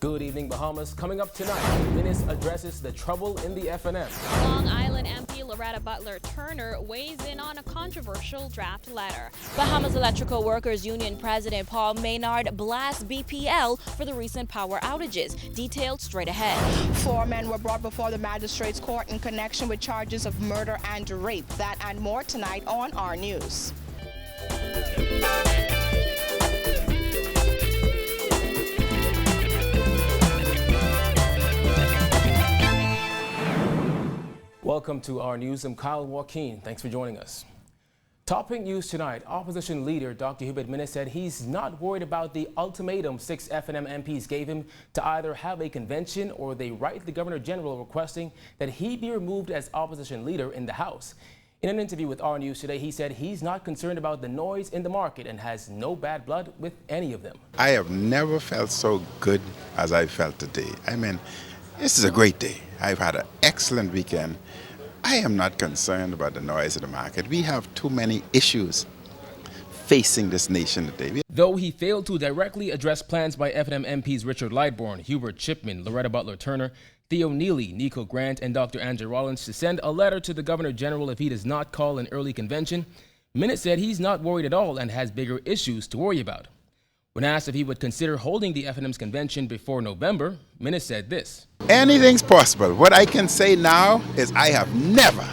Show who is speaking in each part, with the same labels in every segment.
Speaker 1: Good evening, Bahamas. Coming up tonight, Minnis addresses the trouble in the FNM.
Speaker 2: Long Island MP Loretta Butler Turner weighs in on a controversial draft letter. Bahamas Electrical Workers Union President Paul Maynard blasts BPL for the recent power outages. Detailed straight ahead.
Speaker 3: 4 men were brought before the magistrate's court in connection with charges of murder and rape. That and more tonight on our news.
Speaker 1: Welcome to our news. I'm Kyle Joaquin. Thanks for joining us. Topping news tonight, opposition leader Dr. Hubert Minnis said he's not worried about the ultimatum 6 FNM MPs gave him to either have a convention or they write the Governor General requesting that he be removed as opposition leader in the House. In an interview with our news today, he said he's not concerned about the noise in the market and has no bad blood with any of them.
Speaker 4: I have never felt so good as I felt today. I mean, this is a great day. I've had an excellent weekend. I am not concerned about the noise of the market. We have too many issues facing this nation today.
Speaker 1: Though he failed to directly address plans by FNM MPs Richard Lightbourne, Hubert Chipman, Loretta Butler Turner, Theo Neely, Nico Grant, and Dr. Andrew Rollins to send a letter to the Governor General if he does not call an early convention, Minnis said he's not worried at all and has bigger issues to worry about. When asked if he would consider holding the FNM's convention before November, Minnis said this.
Speaker 4: Anything's possible. What I can say now is I have never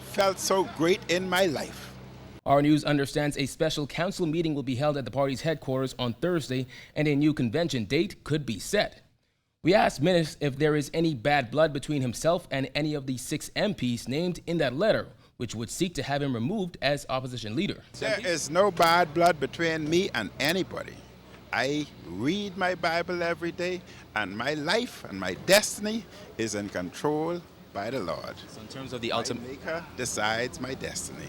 Speaker 4: felt so great in my life.
Speaker 1: Our News understands a special council meeting will be held at the party's headquarters on Thursday and a new convention date could be set. We asked Minnis if there is any bad blood between himself and any of the 6 MPs named in that letter, which would seek to have him removed as opposition leader.
Speaker 4: There is no bad blood between me and anybody. I read my Bible every day, and my life and my destiny is in control by the Lord.
Speaker 1: So in terms of the ultimate,
Speaker 4: my Maker decides my destiny,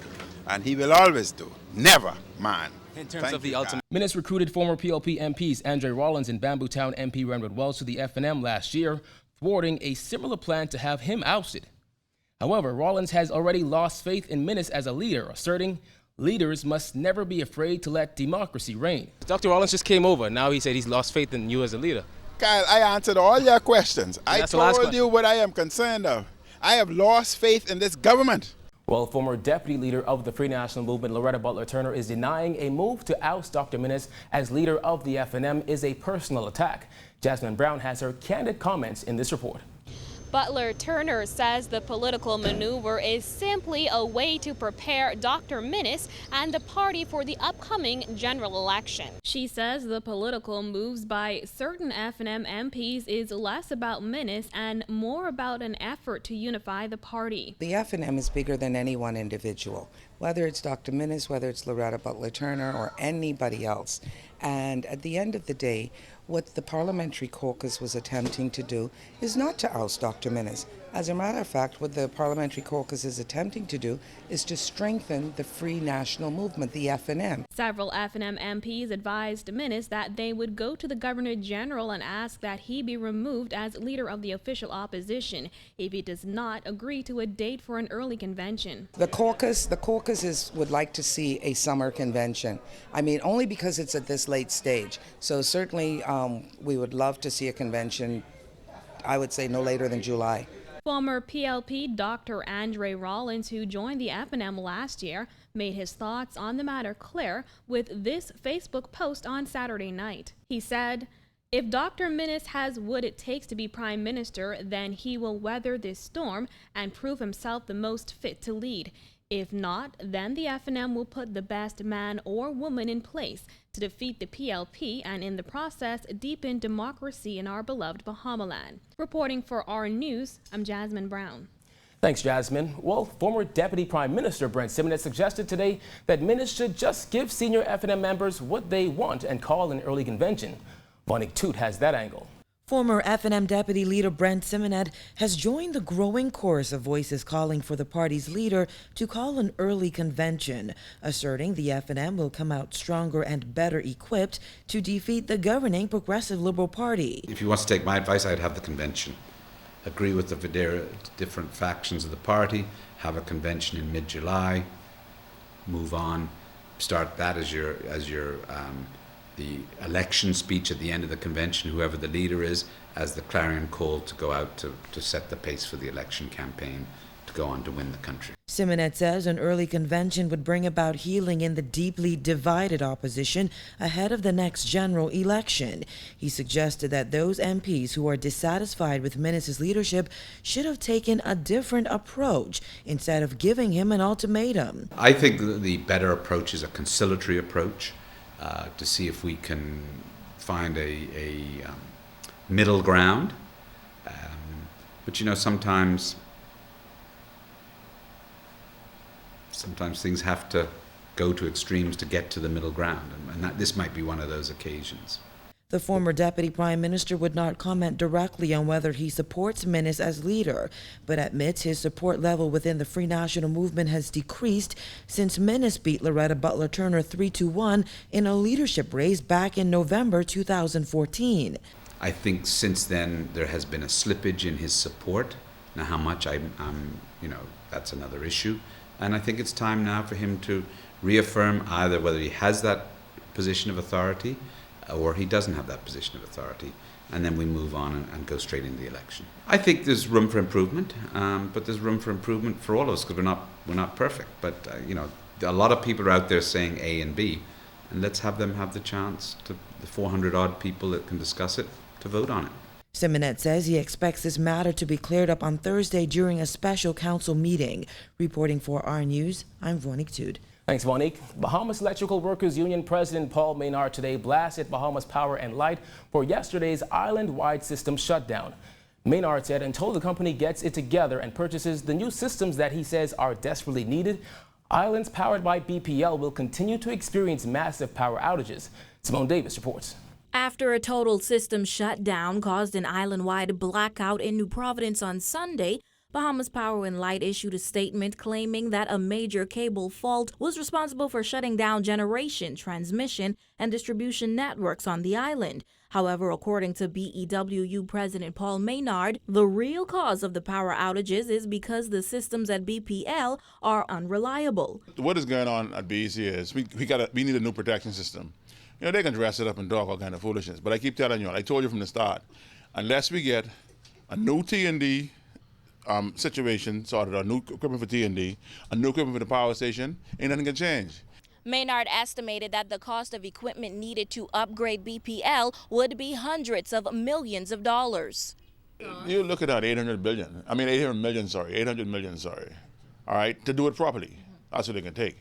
Speaker 4: and He will always do. Never, man.
Speaker 1: In terms of the ultimate, Minnis recruited former PLP MPs Andre Rollins and Bamboo Town MP Renwood Wells to the FNM last year, thwarting a similar plan to have him ousted. However, Rollins has already lost faith in Minnis as a leader, asserting leaders must never be afraid to let democracy reign. Dr. Rollins just came over. Now he said he's lost faith in you as a leader.
Speaker 4: Kyle, I answered all your questions. I told you what I am concerned of. I have lost faith in this government.
Speaker 1: Well, former deputy leader of the Free National Movement, Loretta Butler Turner, is denying a move to oust Dr. Minnis as leader of the FNM is a personal attack. Jasmine Brown has her candid comments in this report.
Speaker 2: Butler Turner says the political maneuver is simply a way to prepare Dr. Minnis and the party for the upcoming general election. She says the political moves by certain FNM MPs is less about Minnis and more about an effort to unify the party.
Speaker 5: The FNM is bigger than any one individual, whether it's Dr. Minnis, whether it's Loretta Butler Turner, or anybody else. And at the end of the day, what the parliamentary caucus was attempting to do is not to oust Dr. Minnis. As a matter of fact, what the parliamentary caucus is attempting to do is to strengthen the Free National Movement, the FNM.
Speaker 2: Several FNM MPs advised Minnis that they would go to the Governor General and ask that he be removed as leader of the official opposition if he does not agree to a date for an early convention.
Speaker 5: The caucus would like to see a summer convention. I mean, only because it's at this late stage. So certainly we would love to see a convention, I would say no later than July.
Speaker 2: Former PLP Dr. Andre Rollins, who joined the FNM last year, made his thoughts on the matter clear with this Facebook post on Saturday night. He said, "If Dr. Minnis has what it takes to be Prime Minister, then he will weather this storm and prove himself the most fit to lead. If not, then the FNM will put the best man or woman in place to defeat the PLP and in the process deepen democracy in our beloved Bahamaland." Reporting for our news, I'm Jasmine Brown.
Speaker 1: Thanks, Jasmine. Well, former Deputy Prime Minister Brent Simonette suggested today that Minnis should just give senior FNM members what they want and call an early convention. Monik Toot has that angle.
Speaker 6: Former FNM Deputy Leader Brent Simonette has joined the growing chorus of voices calling for the party's leader to call an early convention, asserting the FNM will come out stronger and better equipped to defeat the governing Progressive Liberal Party.
Speaker 7: If you want to take my advice, I'd have the convention. Agree with the different factions of the party, have a convention in mid-July, move on, start that as your the election speech at the end of the convention, whoever the leader is, as the clarion call to go out to set the pace for the election campaign to go on to win the country.
Speaker 6: Simonet says an early convention would bring about healing in the deeply divided opposition ahead of the next general election. He suggested that those MPs who are dissatisfied with Minnis' leadership should have taken a different approach instead of giving him an ultimatum.
Speaker 7: I think the better approach is a conciliatory approach to see if we can find a middle ground. But you know, sometimes things have to go to extremes to get to the middle ground, and this might be one of those occasions.
Speaker 6: The former deputy prime minister would not comment directly on whether he supports Minnis as leader, but admits his support level within the Free National Movement has decreased since Minnis beat Loretta Butler Turner 3-1 in a leadership race back in November 2014.
Speaker 7: I think since then there has been a slippage in his support. Now, how much that's another issue. And I think it's time now for him to reaffirm either whether he has that position of authority or he doesn't have that position of authority, and then we move on and go straight into the election. I think there's room for improvement, but there's room for improvement for all of us because we're not perfect. But a lot of people are out there saying A and B, and let's have them have the chance to the 400 odd people that can discuss it to vote on it.
Speaker 6: Simonet says he expects this matter to be cleared up on Thursday during a special council meeting. Reporting for our News, I'm Vonique Tude.
Speaker 1: Thanks, Monique. Bahamas Electrical Workers Union President Paul Maynard today blasted Bahamas Power and Light for yesterday's island-wide system shutdown. Maynard said until the company gets it together and purchases the new systems that he says are desperately needed, islands powered by BPL will continue to experience massive power outages. Simone Davis reports.
Speaker 8: After a total system shutdown caused an island-wide blackout in New Providence on Sunday, Bahamas Power and Light issued a statement claiming that a major cable fault was responsible for shutting down generation, transmission, and distribution networks on the island. However, according to BEWU President Paul Maynard, the real cause of the power outages is because the systems at BPL are unreliable.
Speaker 9: What is going on at BEC is we need a new protection system. You know, they can dress it up and talk all kind of foolishness, but I keep telling you, I told you from the start, unless we get a new T&D situation sorted, a new equipment for T&D, a new equipment for the power station, ain't nothing can change.
Speaker 8: Maynard estimated that the cost of equipment needed to upgrade BPL would be hundreds of millions of dollars.
Speaker 9: You look at that, 800 million, all right, to do it properly. That's what they can take.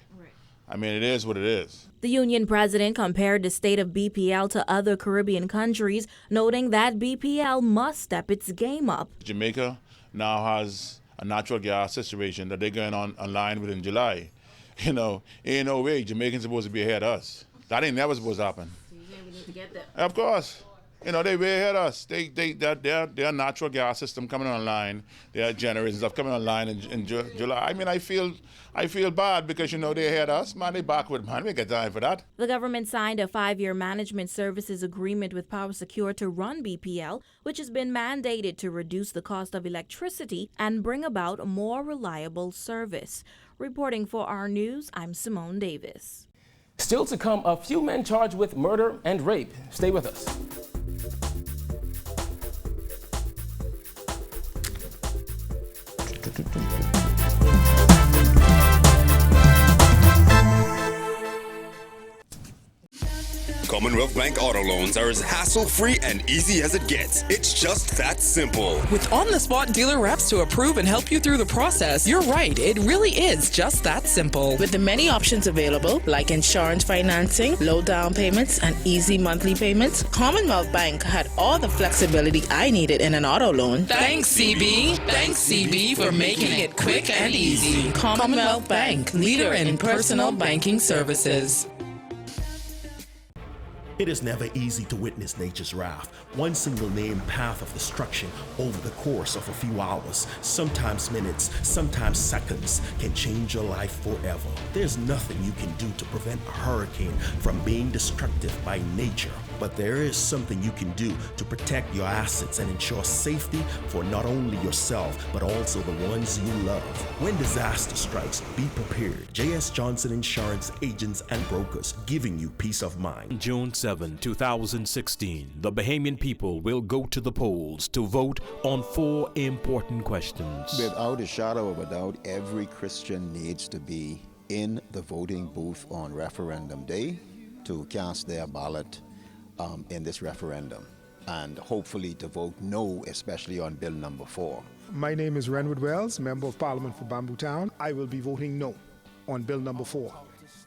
Speaker 9: I mean, it is what it is.
Speaker 8: The union president compared the state of BPL to other Caribbean countries, noting that BPL must step its game up.
Speaker 9: Jamaica now has a natural gas situation that they're going online with in July. You know, ain't no way Jamaicans supposed to be ahead of us. That ain't never supposed to happen. So you think we need to get that? Of course. You know, they way ahead of us. Their natural gas system coming online, their generators stuff coming online in July. I mean, I feel bad because, you know, they ahead of us. Man, they backward, man. We got time for that.
Speaker 8: The government signed a 5-year management services agreement with PowerSecure to run BPL, which has been mandated to reduce the cost of electricity and bring about more reliable service. Reporting for our News, I'm Simone Davis.
Speaker 1: Still to come, a few men charged with murder and rape. Stay with us.
Speaker 10: Commonwealth Bank auto loans are as hassle-free and easy as it gets. It's just that simple.
Speaker 11: With on-the-spot dealer reps to approve and help you through the process, you're right, it really is just that simple.
Speaker 12: With the many options available, like insurance financing, low down payments, and easy monthly payments, Commonwealth Bank had all the flexibility I needed in an auto loan.
Speaker 11: Thanks, CB. Thanks, CB, for making it quick and easy. Commonwealth Bank, leader in personal banking services.
Speaker 13: It is never easy to witness nature's wrath. One single named path of destruction over the course of a few hours, sometimes minutes, sometimes seconds, can change your life forever. There's nothing you can do to prevent a hurricane from being destructive by nature. But there is something you can do to protect your assets and ensure safety for not only yourself, but also the ones you love. When disaster strikes, be prepared. J.S. Johnson Insurance Agents and Brokers, giving you peace of mind.
Speaker 14: June 7, 2016, the Bahamian people will go to the polls to vote on 4 important questions.
Speaker 15: Without a shadow of a doubt, every Christian needs to be in the voting booth on referendum day to cast their ballot in this referendum, and hopefully to vote no, especially on Bill number 4.
Speaker 16: My name is Renwood Wells, Member of Parliament for Bamboo Town. I will be voting no on Bill number 4.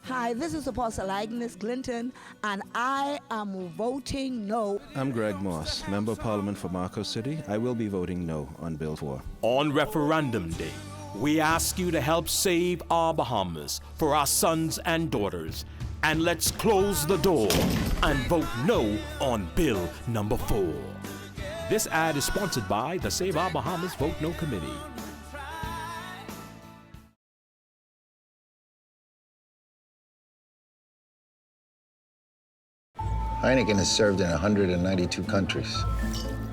Speaker 17: Hi, this is Apostle Agnes Clinton, and I am voting no.
Speaker 18: I'm Greg Moss, Member of Parliament for Marco City. I will be voting no on Bill 4.
Speaker 14: On referendum day, we ask you to help save our Bahamas for our sons and daughters. And let's close the door and vote no on Bill number 4. This ad is sponsored by the Save Our Bahamas Vote No Committee.
Speaker 19: Heineken is served in 192 countries.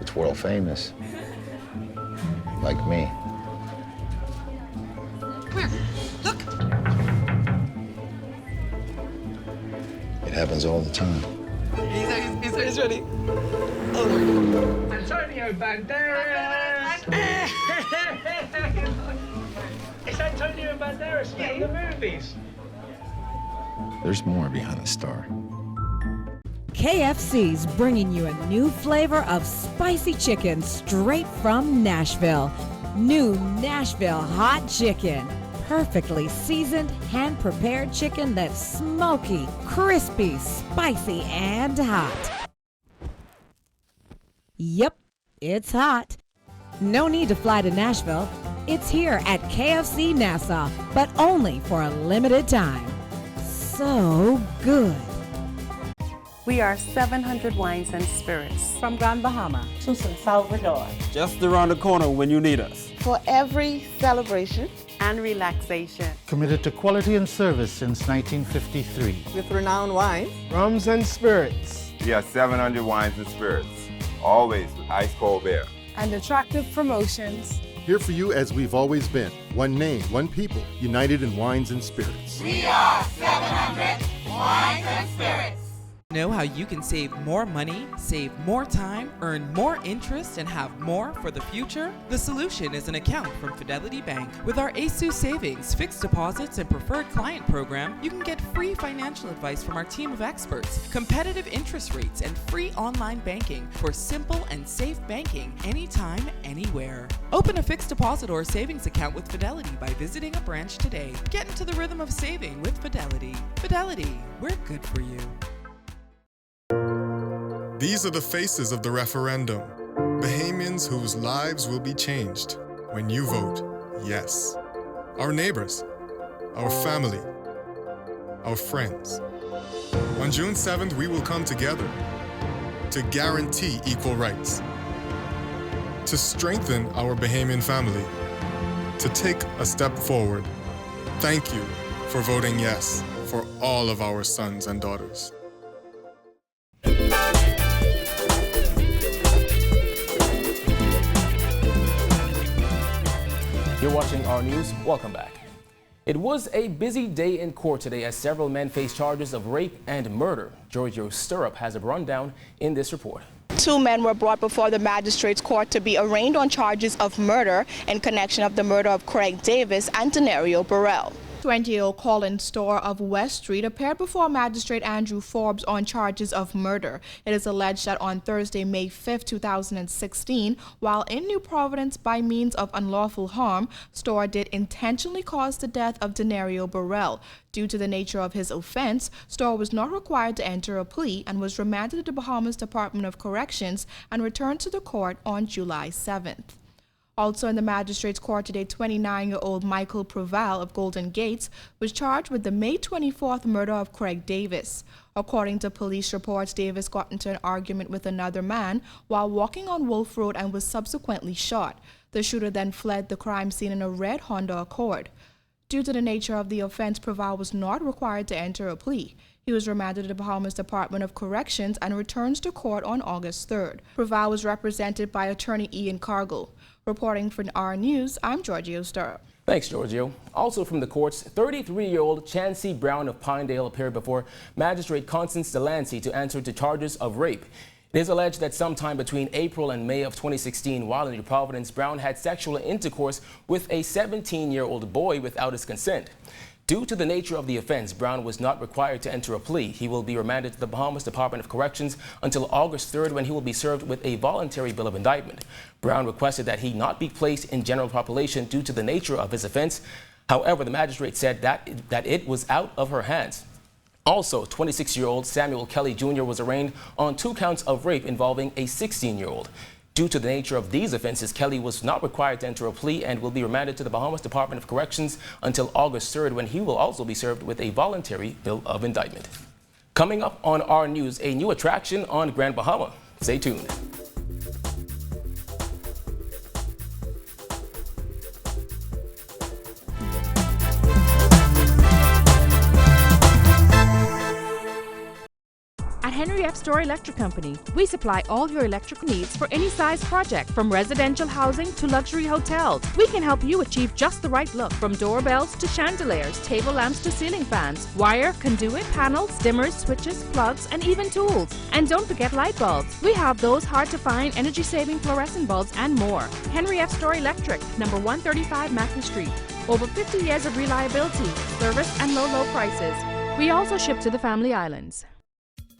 Speaker 19: It's world famous. Like me.
Speaker 20: Where? Look!
Speaker 19: It happens all the time.
Speaker 20: He's ready. Oh.
Speaker 21: Antonio Banderas! It's Antonio Banderas from the movies.
Speaker 19: There's more behind the star.
Speaker 22: KFC's bringing you a new flavor of spicy chicken straight from Nashville. New Nashville Hot Chicken. Perfectly seasoned, hand-prepared chicken that's smoky, crispy, spicy, and hot. Yep, it's hot. No need to fly to Nashville. It's here at KFC Nassau, but only for a limited time. So good.
Speaker 23: We are 700 Wines and Spirits.
Speaker 24: From Grand Bahama to San Salvador.
Speaker 25: Just around the corner when you need us.
Speaker 23: For every celebration and relaxation.
Speaker 26: Committed to quality and service since 1953.
Speaker 23: With renowned wines,
Speaker 26: rums and spirits.
Speaker 27: We are 700 Wines and Spirits. Always with ice cold beer.
Speaker 23: And attractive promotions.
Speaker 28: Here for you as we've always been. One name, one people, united in wines and spirits.
Speaker 29: We are 700 Wines and Spirits.
Speaker 30: Know how you can save more money, save more time, earn more interest, and have more for the future? The solution is an account from Fidelity Bank. With our ASUS Savings, fixed deposits, and preferred client program, you can get free financial advice from our team of experts, competitive interest rates, and free online banking for simple and safe banking anytime, anywhere. Open a fixed deposit or savings account with Fidelity by visiting a branch today. Get into the rhythm of saving with Fidelity. Fidelity, we're good for you.
Speaker 31: These are the faces of the referendum. Bahamians whose lives will be changed when you vote yes. Our neighbors, our family, our friends. On June 7th, we will come together to guarantee equal rights, to strengthen our Bahamian family, to take a step forward. Thank you for voting yes for all of our sons and daughters.
Speaker 1: You're watching our news. Welcome back. It was a busy day in court today as several men face charges of rape and murder. Giorgio Stirrup has a rundown in this report.
Speaker 3: 2 men were brought before the magistrate's court to be arraigned on charges of murder in connection of the murder of Craig Davis and Denario Burrell. 20-year-old Colin Storr of West Street appeared before Magistrate Andrew Forbes on charges of murder. It is alleged that on Thursday, May 5, 2016, while in New Providence by means of unlawful harm, Storr did intentionally cause the death of Denario Burrell. Due to the nature of his offense, Storr was not required to enter a plea and was remanded to the Bahamas Department of Corrections and returned to the court on July 7th. Also in the magistrate's court today, 29-year-old Michael Preval of Golden Gates was charged with the May 24th murder of Craig Davis. According to police reports, Davis got into an argument with another man while walking on Wolf Road and was subsequently shot. The shooter then fled the crime scene in a red Honda Accord. Due to the nature of the offense, Preval was not required to enter a plea. He was remanded to the Bahamas Department of Corrections and returns to court on August 3rd. Preval was represented by attorney Ian Cargill. Reporting for our News, I'm Giorgio Sturr.
Speaker 1: Thanks, Giorgio. Also from the courts, 33-year-old Chancey Brown of Pinedale appeared before Magistrate Constance Delancey to answer to charges of rape. It is alleged that sometime between April and May of 2016, while in New Providence, Brown had sexual intercourse with a 17-year-old boy without his consent. Due to the nature of the offense, Brown was not required to enter a plea. He will be remanded to the Bahamas Department of Corrections until August 3rd, when he will be served with a voluntary bill of indictment. Brown requested that he not be placed in general population due to the nature of his offense. However, the magistrate said that it was out of her hands. Also, 26-year-old Samuel Kelly Jr. was arraigned on 2 counts of rape involving a 16-year-old. Due to the nature of these offenses, Kelly was not required to enter a plea and will be remanded to the Bahamas Department of Corrections until August 3rd, when he will also be served with a voluntary bill of indictment. Coming up on our News, a new attraction on Grand Bahama. Stay tuned.
Speaker 2: At Henry F. Store Electric Company, we supply all your electrical needs for any size project, from residential housing to luxury hotels. We can help you achieve just the right look, from doorbells to chandeliers, table lamps to ceiling fans, wire, conduit, panels, dimmers, switches, plugs, and even tools. And don't forget light bulbs. We have those hard-to-find energy-saving fluorescent bulbs and more. Henry F. Store Electric, number 135 Macklin Street. Over 50 years of reliability, service, and low prices. We also ship to the Family Islands.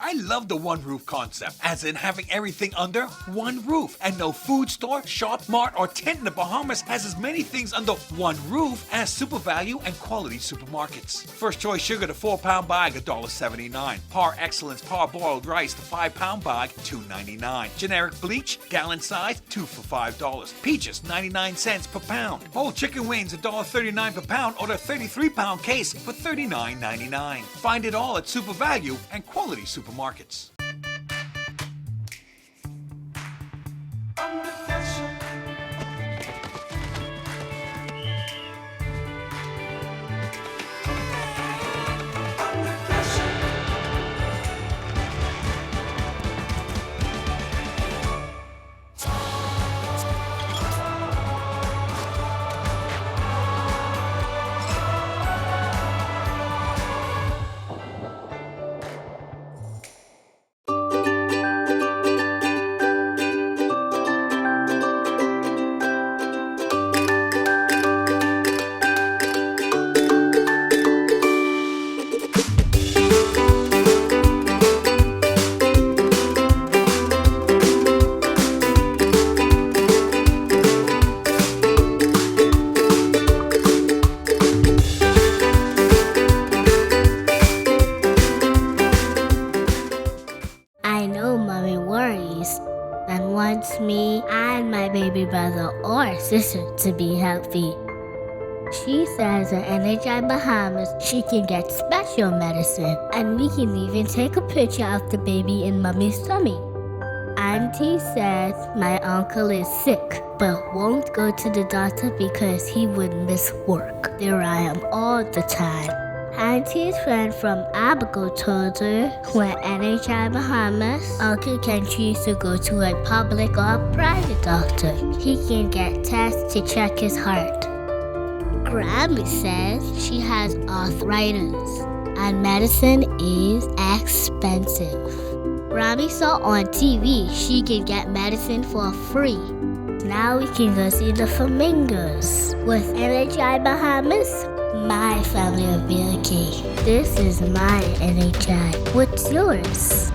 Speaker 4: I love the one roof concept, as in having everything under one roof. And no food store, shop, mart, or tent in the Bahamas has as many things under one roof as Super Value and Quality supermarkets. First Choice Sugar, the 4-pound bag, $1.79. Par Excellence Parboiled Rice, the 5-pound bag, $2.99. Generic bleach, gallon size, 2 for $5. Peaches, 99 cents per pound. Whole chicken wings, $1.39 per pound, or the 33-pound case for $39.99. Find it all at Super Value and Quality supermarkets.
Speaker 5: I know Mommy worries and wants me and my baby brother or sister to be healthy. She says at NHI Bahamas she can get special medicine, and we can even take a picture of the baby in Mommy's tummy. Auntie says my uncle is sick but won't go to the doctor because he would miss work. There I am all the time. Auntie's friend from Abigail told her when NHI Bahamas, Uncle can choose to go to a public or private doctor. He can get tests to check his heart. Grammy says she has arthritis and medicine is expensive. Grammy saw on TV she can get medicine for free. Now we can go see the flamingos. With NHI Bahamas, my family will be okay. This is my NHI. What's yours?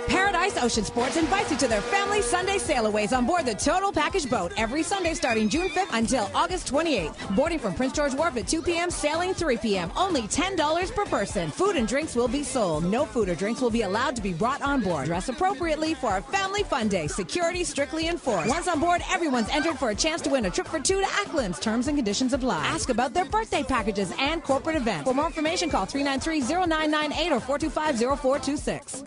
Speaker 6: Paradise Ocean Sports invites you to their family Sunday sailaways on board the Total Package boat every Sunday starting June 5th until August 28th. Boarding from Prince George Wharf at 2 p.m., sailing 3 p.m. Only $10 per person. Food and drinks will be sold. No food or drinks will be allowed to be brought on board. Dress appropriately for a family fun day. Security strictly enforced. Once on board, everyone's entered for a chance to win a trip for two to Acklands. Terms and conditions apply. Ask about their birthday packages and corporate events. For more information, call 393-0998 or 425-0426.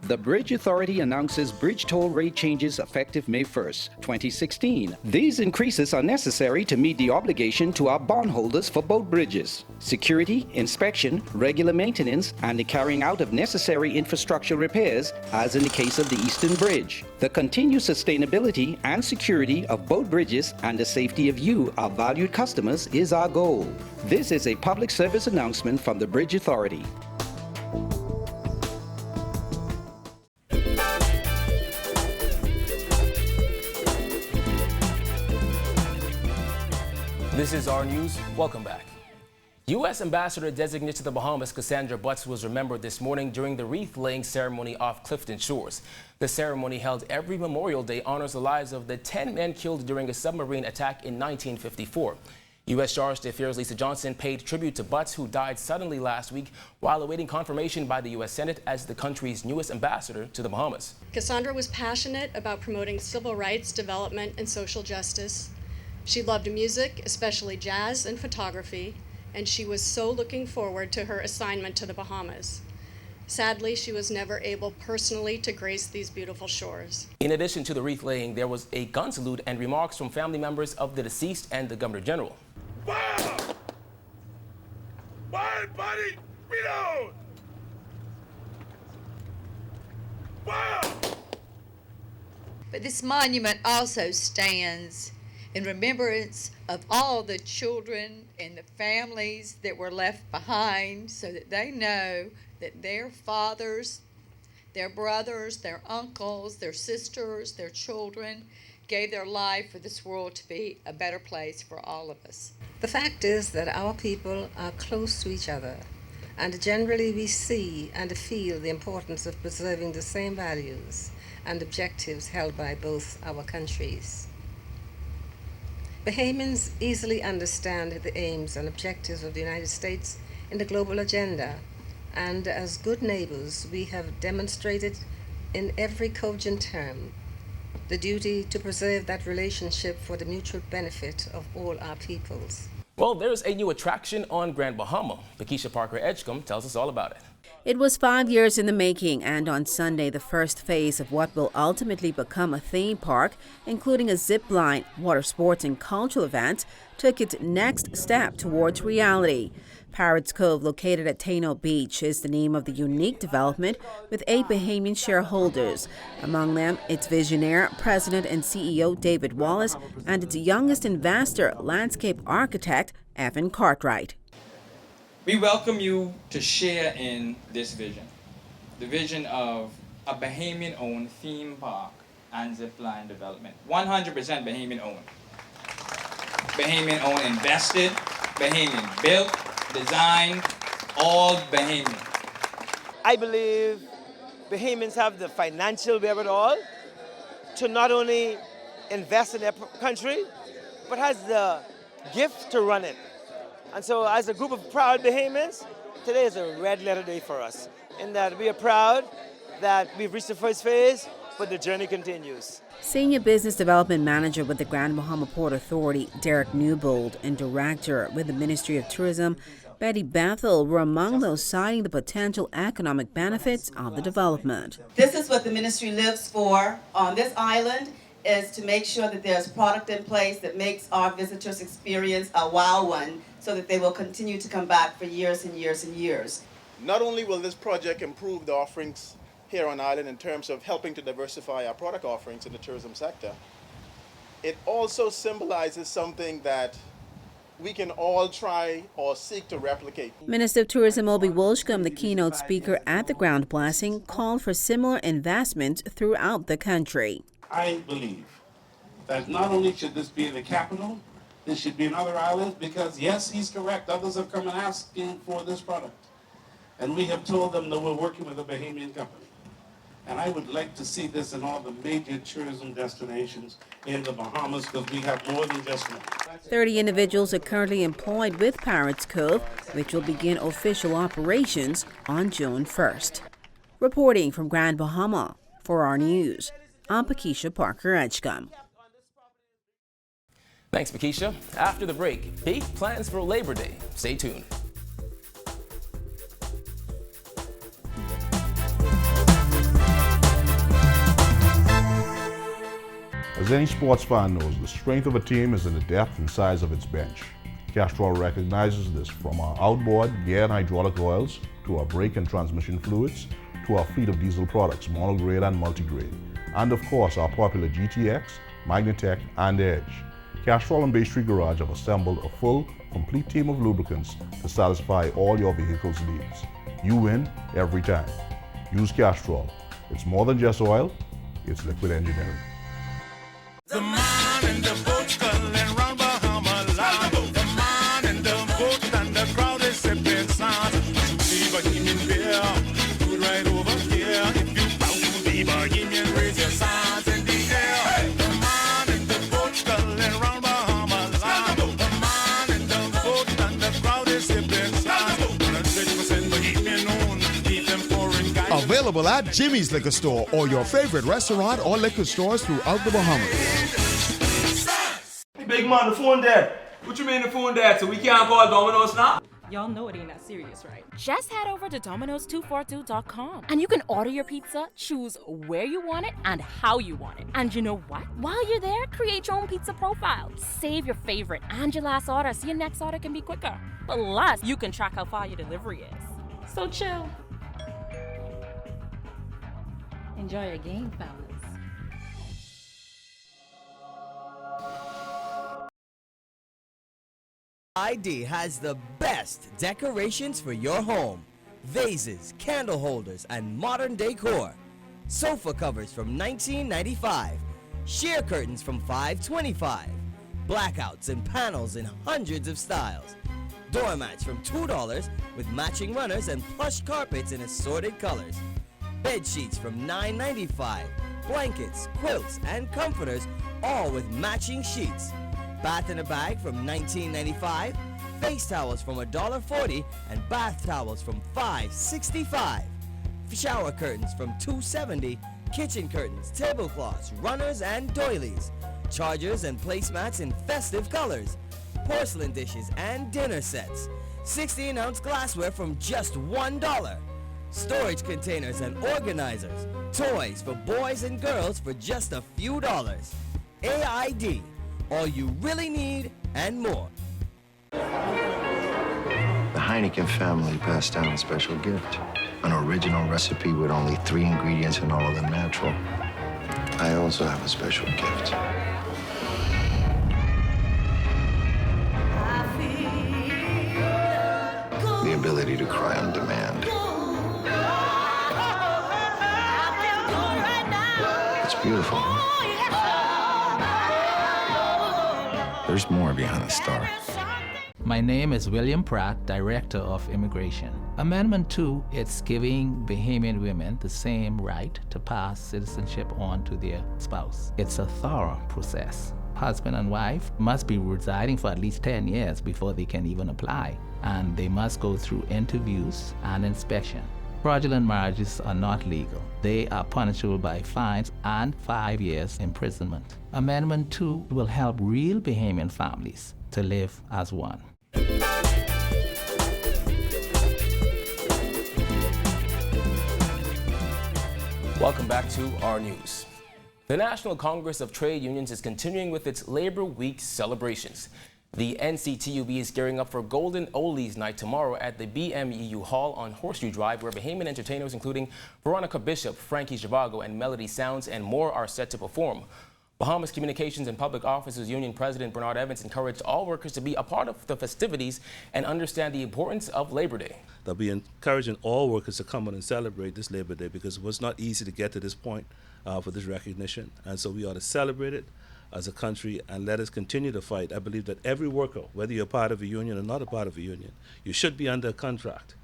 Speaker 7: The Bridge Authority announces bridge toll rate changes effective May 1st, 2016. These increases are necessary to meet the obligation to our bondholders for boat bridges, security, inspection, regular maintenance, and the carrying out of necessary infrastructure repairs, as in the case of the Eastern Bridge. The continued sustainability and security of boat bridges and the safety of you, our valued customers, is our goal. This is a public service announcement from the Bridge Authority.
Speaker 1: This is our news. Welcome back. U.S. Ambassador designate to the Bahamas, Cassandra Butts, was remembered this morning during the wreath-laying ceremony off Clifton Shores. The ceremony, held every Memorial Day, honors the lives of the 10 men killed during a submarine attack in 1954. U.S. Chargé d'Affaires Lisa Johnson paid tribute to Butts, who died suddenly last week while awaiting confirmation by the U.S. Senate as the country's newest ambassador to the Bahamas.
Speaker 8: Cassandra was passionate about promoting civil rights, development, and social justice. She loved music, especially jazz and photography, and she was so looking forward to her assignment to the Bahamas. Sadly, she was never able personally to grace these beautiful shores.
Speaker 1: In addition to the wreath laying, there was a gun salute and remarks from family members of the deceased and the Governor General.
Speaker 9: Fire! Fire, buddy! Reload! Fire!
Speaker 10: But this monument also stands in remembrance of all the children and the families that were left behind, so that they know that their fathers, their brothers, their uncles, their sisters, their children gave their life for this world to be a better place for all of us.
Speaker 11: The fact is that our people are close to each other, and generally we see and feel the importance of preserving the same values and objectives held by both our countries. Bahamians easily understand the aims and objectives of the United States in the global agenda, and as good neighbors, we have demonstrated in every cogent term the duty to preserve that relationship for the mutual benefit of all our peoples.
Speaker 1: Well, there's a new attraction on Grand Bahama. Lakeisha Parker Edgecombe tells us all about it.
Speaker 12: It was 5 years in the making, and on Sunday, the first phase of what will ultimately become a theme park, including a zip line, water sports, and cultural events, took its next step towards reality. Pirates Cove, located at Taino Beach, is the name of the unique development with 8 Bahamian shareholders. Among them, its visionary, President and CEO David Wallace, and its youngest investor, landscape architect Evan Cartwright.
Speaker 13: We welcome you to share in this vision, the vision of a Bahamian-owned theme park and zipline development. 100% Bahamian-owned. Bahamian-owned invested, Bahamian built, designed, all Bahamian.
Speaker 15: I believe Bahamians have the financial wherewithal to not only invest in their country, but has the gift to run it. And so as a group of proud Bahamians, today is a red letter day for us, in that we are proud that we've reached the first phase, but the journey continues.
Speaker 12: Senior Business Development Manager with the Grand Bahama Port Authority, Derek Newbold, and Director with the Ministry of Tourism, Betty Bethel, were among those citing the potential economic benefits of the development.
Speaker 16: This is what the ministry lives for on this island, is to make sure that there's product in place that makes our visitors' experience a wow one, so that they will continue to come back for years and years and years.
Speaker 17: Not only will this project improve the offerings here on island in terms of helping to diversify our product offerings in the tourism sector, it also symbolizes something that we can all try or seek to replicate.
Speaker 12: Minister of Tourism Obi Wolshcombe, the keynote speaker at the ground blessing, called for similar investments throughout the country.
Speaker 18: I believe that not only should this be in the capital, this should be in other islands, because yes, he's correct, others have come and asking for this product. And we have told them that we're working with a Bahamian company. And I would like to see this in all the major tourism destinations in the Bahamas, because we have more than just one.
Speaker 12: 30 individuals are currently employed with Pirates Cove, which will begin official operations on June 1st. Reporting from Grand Bahama for our news, I'm Lakeisha Parker Edgecombe.
Speaker 1: Thanks, Lakeisha. After the break, big plans for Labor Day. Stay tuned.
Speaker 14: As any sports fan knows, the strength of a team is in the depth and size of its bench. Castrol recognizes this, from our outboard gear and hydraulic oils, to our brake and transmission fluids, to our fleet of diesel products, monograde and multigrade, and of course our popular GTX, Magnatech and Edge. Castrol and Bay Street Garage have assembled a full, complete team of lubricants to satisfy all your vehicle's needs. You win every time. Use Castrol. It's more than just oil, it's liquid engineering.
Speaker 9: The man in the boat sculling round Bahamas. The man in the boat and the crowd is sipping sounds. The Bohemian beer, good right over here. If you bow to the Bohemian, raise your signs in the air. The man in the boat sculling round Bahamas. The man in the boat and the crowd is sipping sounds. 100% Bohemian owned, keep them pouring guys.
Speaker 19: Available at Jimmy's Liquor Store or your favorite restaurant or liquor stores throughout the Bahamas.
Speaker 20: Hey, big man, the phone dead. What you mean the phone dead? So we can't call Domino's now?
Speaker 21: Y'all know it ain't that serious, right?
Speaker 2: Just head over to Domino's242.com and you can order your pizza, choose where you want it and how you want it. And you know what? While you're there, create your own pizza profile. Save your favorite and your last order so your next order can be quicker. Plus, you can track how far your delivery is. So chill. Enjoy your game, fellas.
Speaker 22: ID has the best decorations for your home. Vases, candle holders, and modern decor. Sofa covers from $19.95. Sheer curtains from $5.25. Blackouts and panels in hundreds of styles. Doormats from $2 with matching runners and plush carpets in assorted colors. Bed sheets from $9.95. Blankets, quilts, and comforters, all with matching sheets. Bath in a bag from $19.95, face towels from $1.40, and bath towels from $5.65. Shower curtains from $2.70, kitchen curtains, tablecloths, runners, and doilies. Chargers and placemats in festive colors. Porcelain dishes and dinner sets. 16-ounce glassware from just $1. Storage containers and organizers. Toys for boys and girls for just a few dollars. AID. All you really need and more.
Speaker 23: The Heineken family passed down a special gift. An original recipe with only 3 ingredients and all of them natural. I also have a special gift. The ability to cry on demand. It's beautiful. There's more behind the star.
Speaker 24: My name is William Pratt, Director of Immigration. Amendment 2, it's giving Bahamian women the same right to pass citizenship on to their spouse. It's a thorough process. Husband and wife must be residing for at least 10 years before they can even apply, and they must go through interviews and inspection. Fraudulent marriages are not legal. They are punishable by fines and 5 years imprisonment. Amendment 2 will help real Bahamian families to live as one.
Speaker 1: Welcome back to our news. The National Congress of Trade Unions is continuing with its Labor Week celebrations. The NCTUB is gearing up for Golden Oldies Night tomorrow at the BMEU Hall on Horseshoe Drive, where Bahamian entertainers including Veronica Bishop, Frankie Zhivago, and Melody Sounds and more are set to perform. Bahamas Communications and Public Officers Union President Bernard Evans encouraged all workers to be a part of the festivities and understand the importance of Labor Day.
Speaker 25: They'll be encouraging all workers to come out and celebrate this Labor Day because it was not easy to get to this point for this recognition. And so we ought to celebrate it as a country and let us continue to fight. I believe that every worker, whether you're part of a union or not a part of a union, you should be under a contract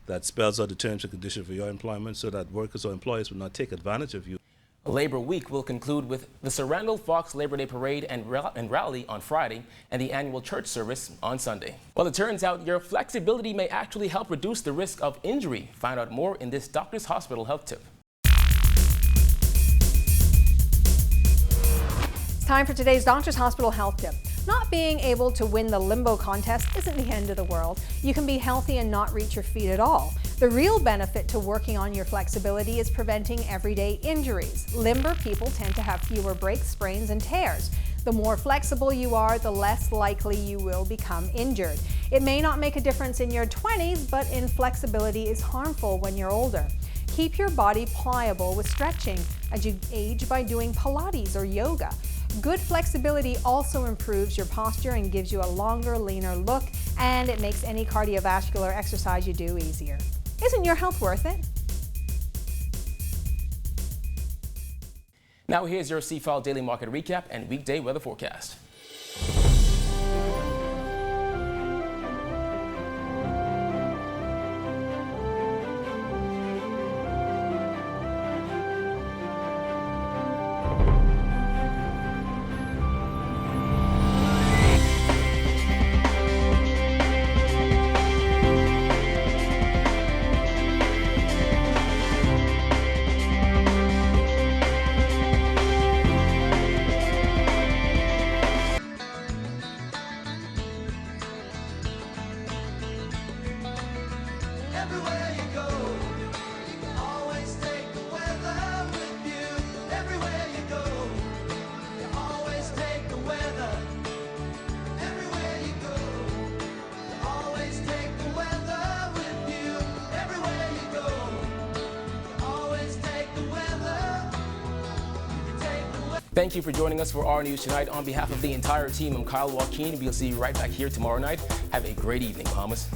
Speaker 25: that spells out the terms and conditions for your employment so that workers or employers will not take advantage of you.
Speaker 1: Labor Week will conclude with the Sir Randall Fox Labor Day Parade and rally on Friday and the annual church service on Sunday. Well, it turns out your flexibility may actually help reduce the risk of injury. Find out more in this Doctors Hospital Health Tip.
Speaker 26: It's time for today's Doctors Hospital Health Tip. Not being able to win the limbo contest isn't the end of the world. You can be healthy and not reach your feet at all. The real benefit to working on your flexibility is preventing everyday injuries. Limber people tend to have fewer breaks, sprains, and tears. The more flexible you are, the less likely you will become injured. It may not make a difference in your 20s, but inflexibility is harmful when you're older. Keep your body pliable with stretching as you age by doing Pilates or yoga. Good flexibility also improves your posture and gives you a longer, leaner look, and it makes any cardiovascular exercise you do easier. Isn't your health worth it?
Speaker 1: Now here's your C-File Daily Market Recap and weekday weather forecast. Thank you for joining us for our news tonight. On behalf of the entire team, I'm Kyle Joaquin. We'll see you right back here tomorrow night. Have a great evening, Bahamas.